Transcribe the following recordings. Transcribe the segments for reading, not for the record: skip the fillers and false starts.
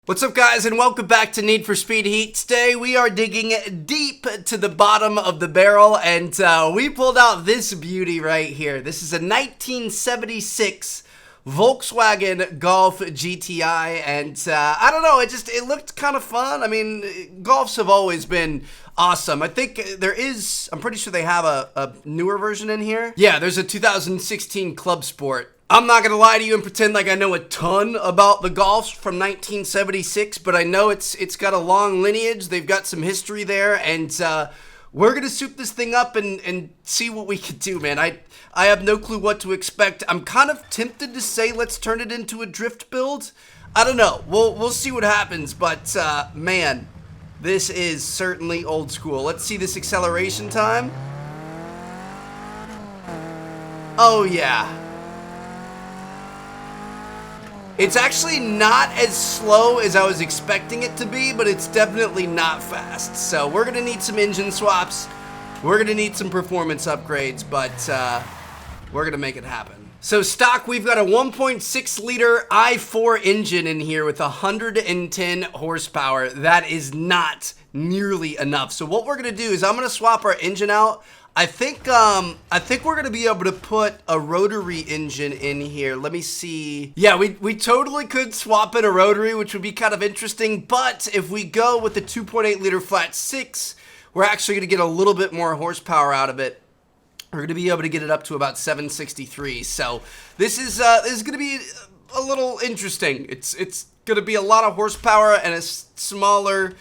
What's up, guys, and welcome back to Need for Speed Heat. Today we are digging deep to the bottom of the barrel, and we pulled out this beauty right here. This is a 1976 Volkswagen Golf GTI, and I don't know, it looked kind of fun. I mean, Golfs have always been awesome. I think I'm pretty sure they have a newer version in here. Yeah, there's a 2016 Club Sport. I'm not gonna lie to you and pretend like I know a ton about the Golfs from 1976, but I know it's got a long lineage. They've got some history there, and we're gonna soup this thing up and see what we can do, man. I have no clue what to expect. I'm kind of tempted to say let's turn it into a drift build. I don't know. We'll see what happens, but man, this is certainly old school. Let's see this acceleration time. Oh yeah. It's actually not as slow as I was expecting it to be, but it's definitely not fast. So we're going to need some engine swaps. We're going to need some performance upgrades, but we're going to make it happen. So stock, we've got a 1.6 liter i4 engine in here with 110 horsepower. That is not nearly enough. So what we're going to do is I'm going to swap our engine out. I think we're gonna be able to put a rotary engine in here. Let me see. Yeah, we totally could swap in a rotary, which would be kind of interesting. But if we go with the 2.8 liter flat six, we're actually gonna get a little bit more horsepower out of it. We're gonna be able to get it up to about 763. So this is gonna be a little interesting. It's gonna be a lot of horsepower and a smaller,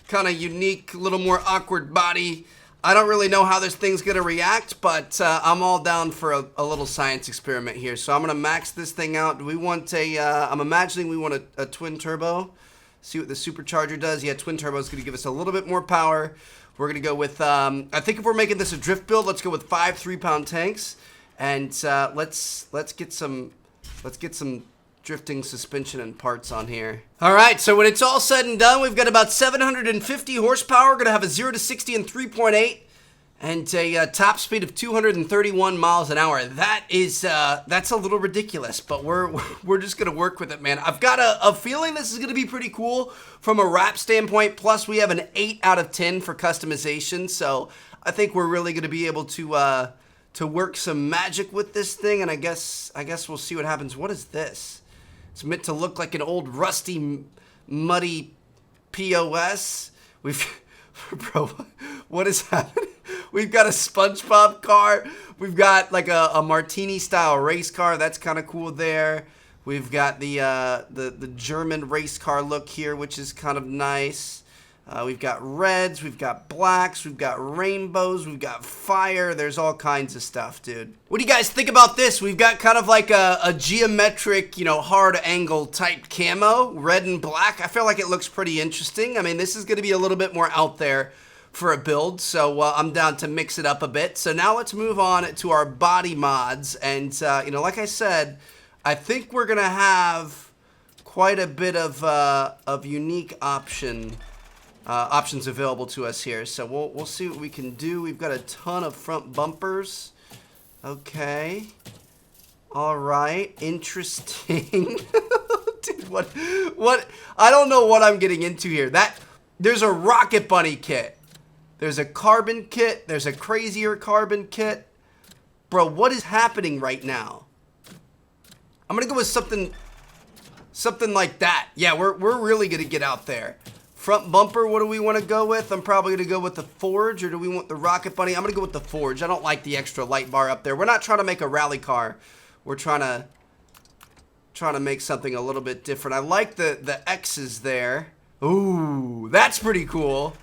kind of unique, little more awkward body. I don't really know how this thing's going to react, but I'm all down for a little science experiment here. So I'm going to max this thing out. Do we want I'm imagining we want a twin turbo. See what the supercharger does. Yeah, twin turbo is going to give us a little bit more power. We're going to go with, I think if we're making this a drift build, let's go with 5 3-pound tanks. And let's get some drifting suspension and parts on here. All right, so when it's all said and done, we've got about 750 horsepower. We're gonna have a 0 to 60 in 3.8 and a top speed of 231 miles an hour. That is that's a little ridiculous, but we're just gonna work with it, man. I've got a feeling this is gonna be pretty cool from a wrap standpoint. Plus, we have an 8 out of 10 for customization, so I think we're really gonna be able to work some magic with this thing. And I guess we'll see what happens. What is this? It's meant to look like an old rusty, muddy POS. Bro, what is happening? We've got a SpongeBob car. We've got like a martini style race car. That's kind of cool there. We've got the German race car look here, which is kind of nice. We've got reds, we've got blacks, we've got rainbows, we've got fire. There's all kinds of stuff, dude. What do you guys think about this? We've got kind of like a geometric, hard angle type camo, red and black. I feel like it looks pretty interesting. I mean, this is going to be a little bit more out there for a build, so I'm down to mix it up a bit. So now let's move on to our body mods. And, like I said, I think we're going to have quite a bit of unique options available to us here. So we'll see what we can do. We've got a ton of front bumpers. Okay. All right. Interesting. Dude, what? I don't know what I'm getting into here. There's a Rocket Bunny kit. There's a carbon kit. There's a crazier carbon kit. Bro, what is happening right now? I'm gonna go with something like that. Yeah, we're really gonna get out there. Front bumper, what do we want to go with? I'm probably going to go with the Forge, or do we want the Rocket Bunny? I'm going to go with the Forge. I don't like the extra light bar up there. We're not trying to make a rally car. We're trying to make something a little bit different. I like the X's there. Ooh, that's pretty cool.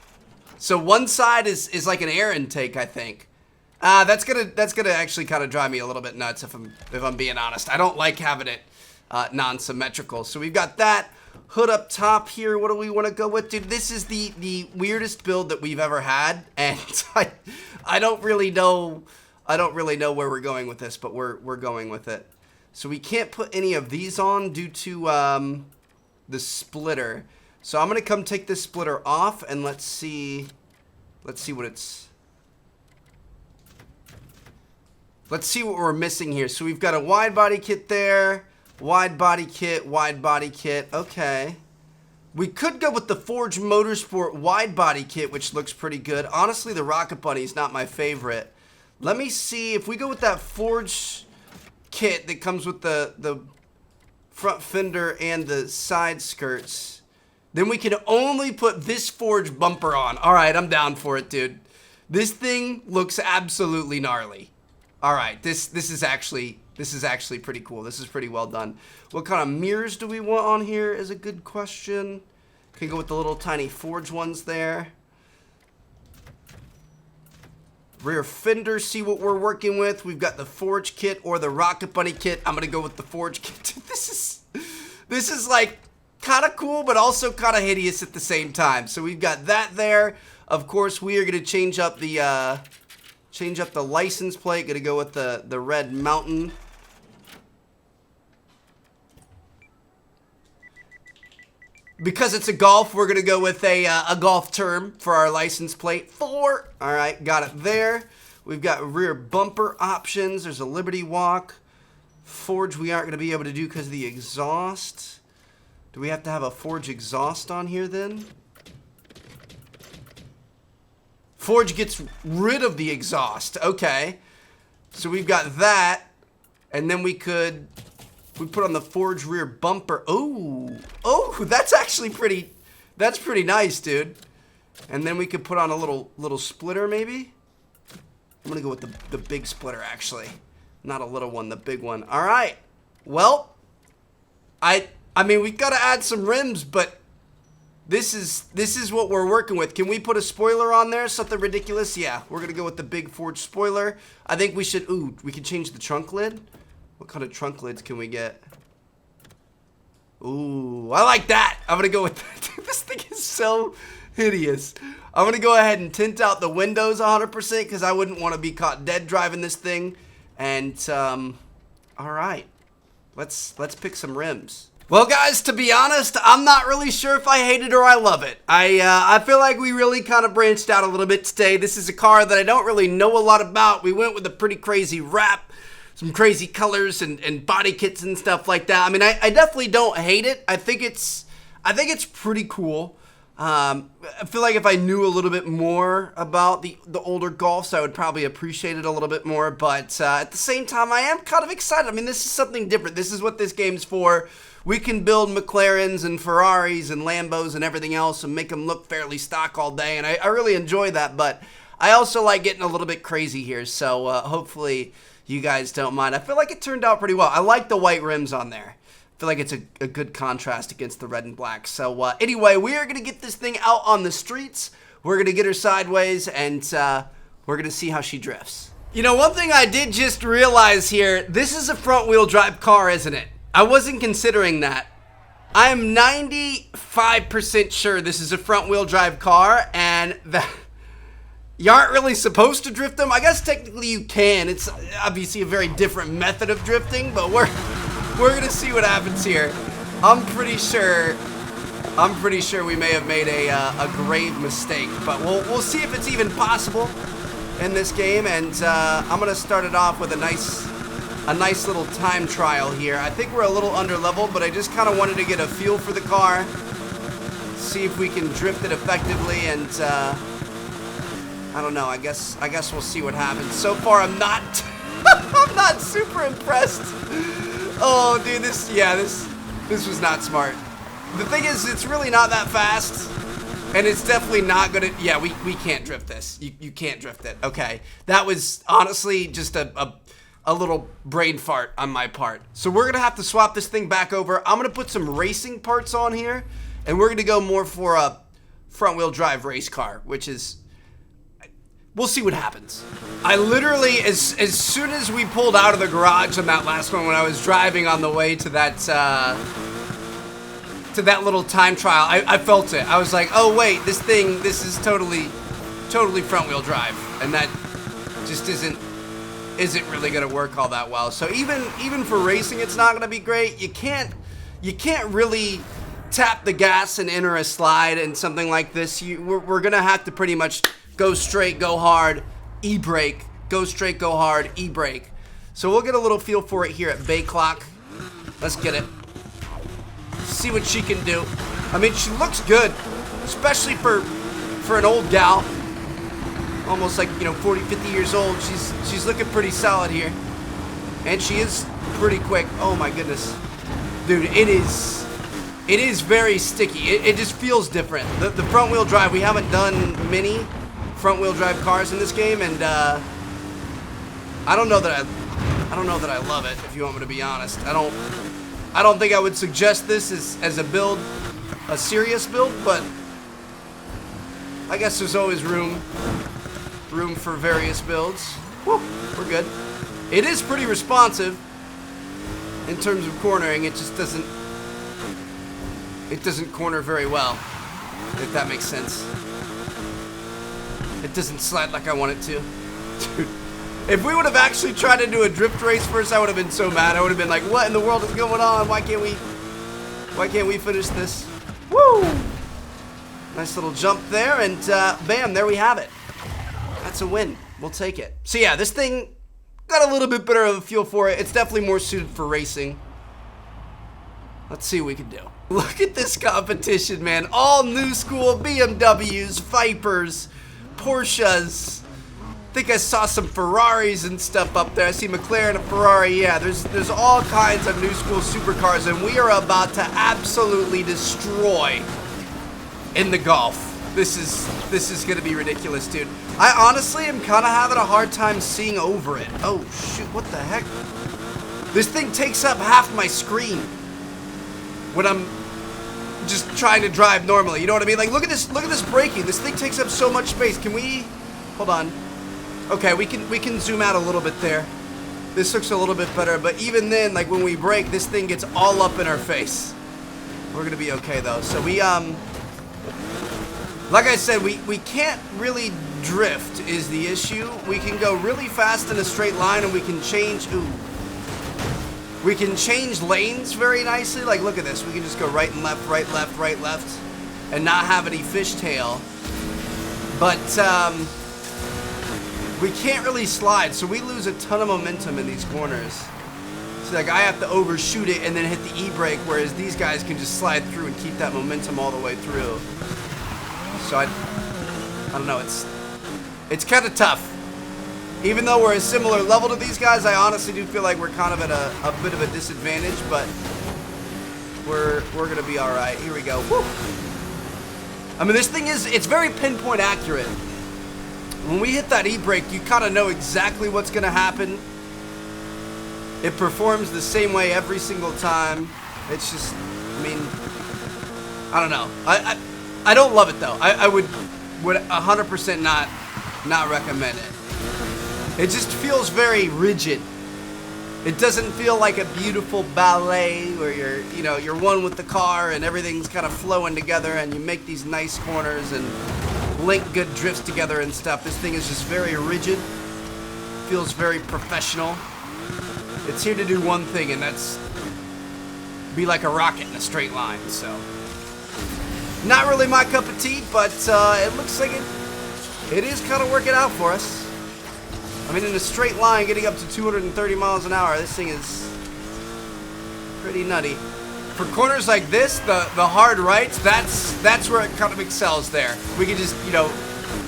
So one side is like an air intake, I think. That's gonna actually kind of drive me a little bit nuts if I'm being honest. I don't like having it non-symmetrical. So we've got that. Hood up top here. What do we want to go with? Dude, this is the weirdest build that we've ever had, and I don't really know where we're going with this, but we're going with it. So we can't put any of these on due to the splitter. So I'm gonna come take this splitter off, and let's see what it's. Let's see what we're missing here. So we've got a wide body kit there. Wide body kit, wide body kit. Okay. We could go with the Forge Motorsport wide body kit, which looks pretty good. Honestly, the Rocket Bunny is not my favorite. Let me see if we go with that Forge kit that comes with the front fender and the side skirts. Then we can only put this Forge bumper on. All right, I'm down for it, dude. This thing looks absolutely gnarly. All right, this is actually pretty cool. This is pretty well done. What kind of mirrors do we want on here is a good question. Can go with the little tiny Forge ones there. Rear fender, see what we're working with. We've got the Forge kit or the Rocket Bunny kit. I'm gonna go with the Forge kit. This is like kind of cool, but also kind of hideous at the same time. So we've got that there. Of course, we are gonna change up the license plate. Gonna go with the red mountain. Because it's a Golf, we're gonna go with a Golf term for our license plate. 4. All right, got it there. We've got rear bumper options. There's a Liberty Walk. Forge we aren't gonna be able to do because of the exhaust. Do we have to have a Forge exhaust on here then? Forge gets rid of the exhaust. Okay. So we've got that. And then we put on the Forge rear bumper. Oh, that's actually pretty nice, dude. And then we could put on a little splitter maybe. I'm gonna go with the big splitter actually. Not a little one, the big one. All right. Well, I mean, we gotta add some rims, but this is what we're working with. Can we put a spoiler on there? Something ridiculous? Yeah, we're gonna go with the big Forge spoiler. I think we should. Ooh, we can change the trunk lid. What kind of trunk lids can we get? Ooh, I like that. I'm gonna go with that. This thing is so hideous. I'm gonna go ahead and tint out the windows 100% because I wouldn't want to be caught dead driving this thing. And all right, let's pick some rims. Well, guys, to be honest, I'm not really sure if I hate it or I love it. I feel like we really kind of branched out a little bit today. This is a car that I don't really know a lot about. We went with a pretty crazy wrap. Some crazy colors and body kits and stuff like that. I mean, I definitely don't hate it. I think it's pretty cool. I feel like if I knew a little bit more about the older Golfs, I would probably appreciate it a little bit more. But at the same time, I am kind of excited. I mean, this is something different. This is what this game's for. We can build McLarens and Ferraris and Lambos and everything else and make them look fairly stock all day. And I really enjoy that. But I also like getting a little bit crazy here. So hopefully you guys don't mind. I feel like it turned out pretty well. I like the white rims on there. I feel like it's a good contrast against the red and black. So anyway, we are going to get this thing out on the streets. We're going to get her sideways, and we're going to see how she drifts. You know, one thing I did just realize here, this is a front-wheel drive car, isn't it? I wasn't considering that. I'm 95% sure this is a front-wheel drive car, and that you aren't really supposed to drift them. I guess technically you can. It's obviously a very different method of drifting, but we're gonna see what happens here. I'm pretty sure we may have made a grave mistake, but we'll see if it's even possible in this game. And I'm gonna start it off with a nice little time trial here. I think we're a little under level, but I just kind of wanted to get a feel for the car, see if we can drift it effectively, and I don't know. I guess we'll see what happens. So far, I'm not I'm not super impressed. Oh, dude, this was not smart. The thing is, it's really not that fast, and it's definitely not gonna. Yeah, we can't drift this. You can't drift it. Okay, that was honestly just a little brain fart on my part. So we're gonna have to swap this thing back over. I'm gonna put some racing parts on here, and we're gonna go more for a front-wheel drive race car, which is. We'll see what happens. I literally, as soon as we pulled out of the garage on that last one, when I was driving on the way to that little time trial, I felt it. I was like, oh wait, this is totally front wheel drive, and that just isn't really gonna work all that well. So even for racing, it's not gonna be great. You can't really tap the gas and enter a slide and something like this. We're gonna have to pretty much go straight, go hard, e-brake, go straight, go hard, e-brake. So we'll get a little feel for it here at Bay Clock. Let's get it. See what she can do. I mean, she looks good, especially for an old gal. Almost like, you know, 40, 50 years old. She's looking pretty solid here. And she is pretty quick. Oh my goodness. Dude, it is very sticky. It just feels different. The front wheel drive, we haven't done many front wheel drive cars in this game, and I don't know that I love it, if you want me to be honest. I don't think I would suggest this as a build, a serious build, but I guess there's always room for various builds. Woo, we're good. It is pretty responsive in terms of cornering. It just doesn't corner very well, if that makes sense. It doesn't slide like I want it to. Dude, if we would have actually tried to do a drift race first, I would have been so mad. I would have been like, what in the world is going on? Why can't we finish this? Woo! Nice little jump there, and bam, there we have it. That's a win. We'll take it. So yeah, this thing got a little bit better of a feel for it. It's definitely more suited for racing. Let's see what we can do. Look at this competition, man. All new school BMWs, Vipers, Porsches. I think I saw some Ferraris and stuff up there. I see McLaren and Ferrari. Yeah, there's all kinds of new school supercars, and we are about to absolutely destroy in the Golf. This is gonna be ridiculous, dude. I honestly am kind of having a hard time seeing over it. Oh shoot, what the heck? This thing takes up half my screen when I'm just trying to drive normally. You know what I mean? Like, look at this braking. This thing takes up so much space. Can we hold on? Okay, we can zoom out a little bit there. This looks a little bit better, but even then, like when we brake, this thing gets all up in our face. We're gonna be okay though. So we like I said, we can't really drift is the issue. We can go really fast in a straight line, and we can change, we can change lanes very nicely. Like, look at this. We can just go right and left, right, left, right, left, and not have any fishtail. But we can't really slide, so we lose a ton of momentum in these corners. So like, I have to overshoot it and then hit the e-brake, whereas these guys can just slide through and keep that momentum all the way through. So I don't know, it's kind of tough. Even though we're a similar level to these guys, I honestly do feel like we're kind of at a bit of a disadvantage, but we're gonna be all right. Here we go. Woo. I mean, this thing it's very pinpoint accurate. When we hit that e-brake, you kind of know exactly what's gonna happen. It performs the same way every single time. It's just, I mean, I don't know. I don't love it though. I would 100% not recommend it. It just feels very rigid. It doesn't feel like a beautiful ballet where you're one with the car and everything's kind of flowing together and you make these nice corners and link good drifts together and stuff. This thing is just very rigid. Feels very professional. It's here to do one thing, and that's be like a rocket in a straight line. So, not really my cup of tea, but it looks like it is kind of working out for us. I mean, in a straight line, getting up to 230 miles an hour, this thing is pretty nutty. For corners like this, the hard rights, that's where it kind of excels there. We can just,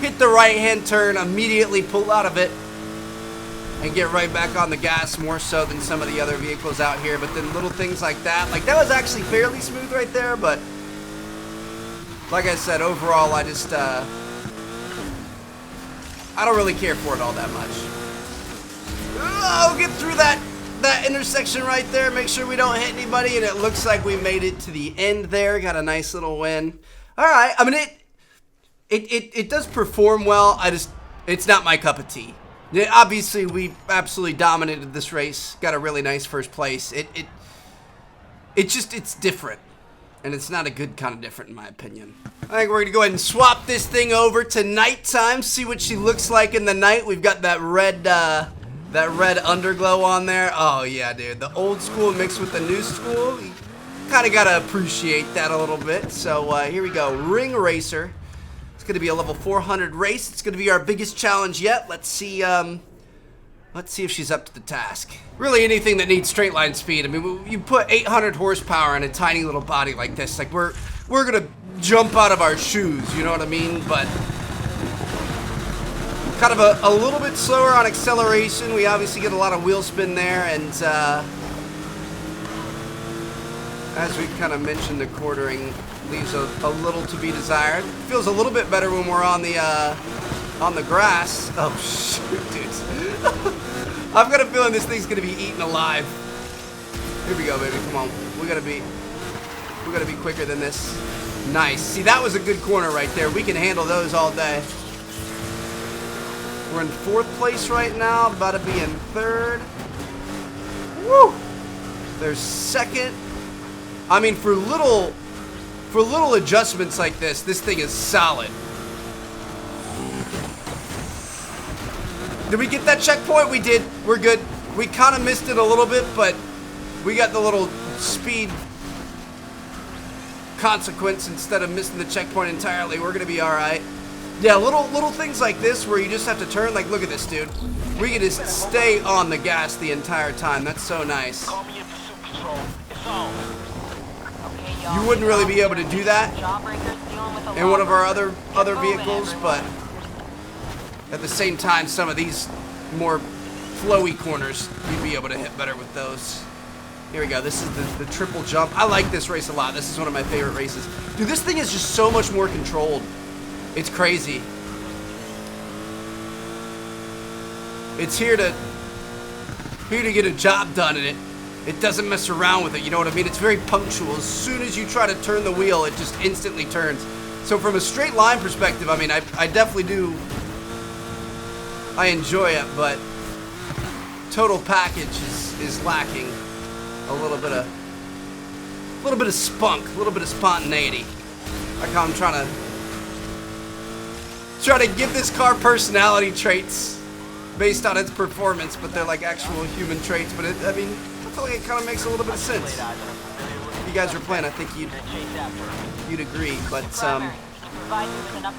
hit the right-hand turn, immediately pull out of it, and get right back on the gas, more so than some of the other vehicles out here. But then little things like that was actually fairly smooth right there, but like I said, overall, I just, I don't really care for it all that much. Oh, get through that intersection right there, make sure we don't hit anybody, and it looks like we made it to the end there. Got a nice little win. All right, I mean, it does perform well. It's not my cup of tea. Obviously, we absolutely dominated this race. Got a really nice first place. It's different. And it's not a good kind of different, in my opinion. I think we're going to go ahead and swap this thing over to nighttime. See what she looks like in the night. We've got that red underglow on there. Oh, yeah, dude. The old school mixed with the new school. You kind of got to appreciate that a little bit. So, here we go. Ring Racer. It's going to be a level 400 race. It's going to be our biggest challenge yet. Let's see if she's up to the task. Really, anything that needs straight line speed. I mean, you put 800 horsepower in a tiny little body like this. Like, we're we're gonna jump out of our shoes, you know what I mean? But kind of a little bit slower on acceleration. We obviously get a lot of wheel spin there, and as we kind of mentioned, the quartering leaves a little to be desired. Feels a little bit better when we're on the grass. Oh shoot, dudes. I've got a feeling this thing's gonna be eaten alive. Here we go, baby. Come on. We gotta be quicker than this. Nice. See, that was a good corner right there. We can handle those all day. We're in 4th place right now, about to be in 3rd. Woo! There's 2nd. I mean, for little adjustments like this thing is solid. Did we get that checkpoint? We did. We're good. We kind of missed it a little bit, but we got the little speed consequence instead of missing the checkpoint entirely. We're gonna be all right. Yeah, little things like this where you just have to turn. Like, look at this, dude. We can just stay on the gas the entire time. That's so nice. You wouldn't really be able to do that in one of our other vehicles, but at the same time, some of these more flowy corners, you'd be able to hit better with those. Here we go. This is the triple jump. I like this race a lot. This is one of my favorite races. Dude, this thing is just so much more controlled. It's crazy. It's here to get a job done, and it doesn't mess around with it. You know what I mean? It's very punctual. As soon as you try to turn the wheel, it just instantly turns. So from a straight line perspective, I mean, I definitely do. I enjoy it, but total package is lacking a little bit of spunk, a little bit of spontaneity. Like how I'm trying to give this car personality traits based on its performance, but they're like actual human traits. But I mean, I feel like it kind of makes a little bit of sense. If you guys were playing, I think you'd agree. But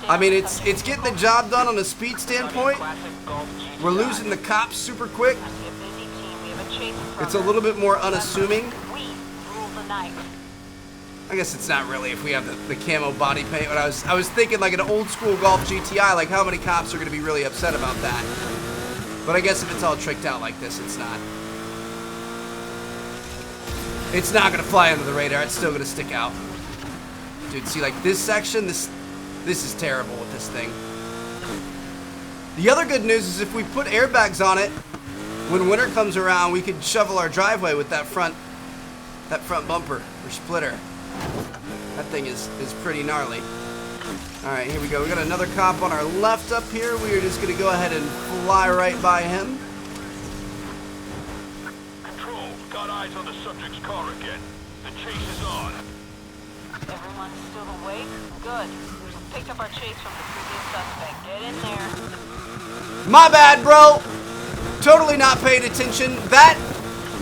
I mean, it's getting the job done on a speed standpoint. We're losing the cops super quick. It's a little bit more unassuming. I guess it's not really if we have the camo body paint, but I was thinking like an old school Golf GTI, like how many cops are going to be really upset about that? But I guess if it's all tricked out like this, it's not. It's not going to fly under the radar. It's still going to stick out. Dude, see, like this section, this is terrible with this thing. The other good news is if we put airbags on it, when winter comes around, we could shovel our driveway with that front bumper or splitter. That thing is pretty gnarly. All right, here we go. We got another cop on our left up here. We are just going to go ahead and fly right by him. Control, got eyes on the subject's car again. The chase is on. Everyone's still awake? Good. Picked up our chase from the previous suspect. Get in there. My bad, bro. Totally not paying attention. That,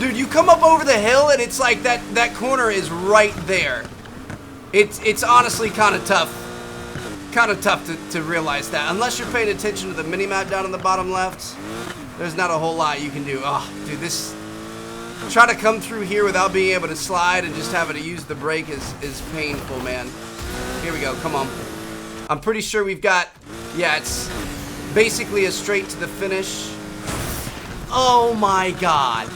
dude, you come up over the hill and it's like that corner is right there. It's honestly kind of tough. Kind of tough to realize that. Unless you're paying attention to the mini-map down in the bottom left, there's not a whole lot you can do. Oh, dude, this... Try to come through here without being able to slide and just having to use the brake is painful, man. Here we go. Come on. I'm pretty sure we've got... Yeah, it's basically a straight to the finish. Oh, my God.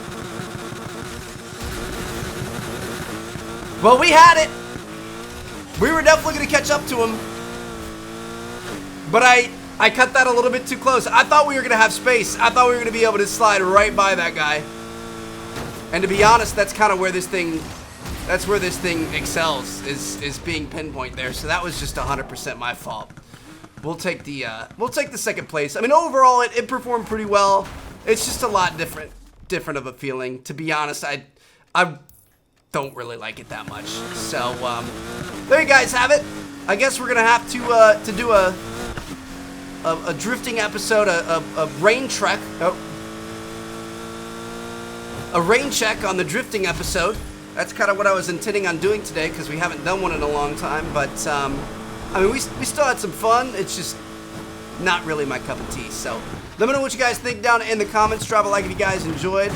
Well, we had it. We were definitely going to catch up to him. But I cut that a little bit too close. I thought we were going to have space. I thought we were going to be able to slide right by that guy. And to be honest, that's kind of where this thing excels, is being pinpoint there. So that was just 100% my fault. We'll take the second place. I mean, overall, it performed pretty well. It's just a lot different of a feeling. To be honest, I don't really like it that much. So there you guys have it. I guess we're gonna have to do a drifting episode, a rain trek. A rain check on the drifting episode. That's kind of what I was intending on doing today because we haven't done one in a long time. But I mean, we still had some fun. It's just not really my cup of tea. So let me know what you guys think down in the comments. Drop a like if you guys enjoyed.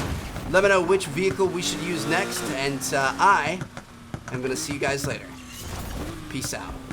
Let me know which vehicle we should use next, and I am gonna see you guys later. Peace out.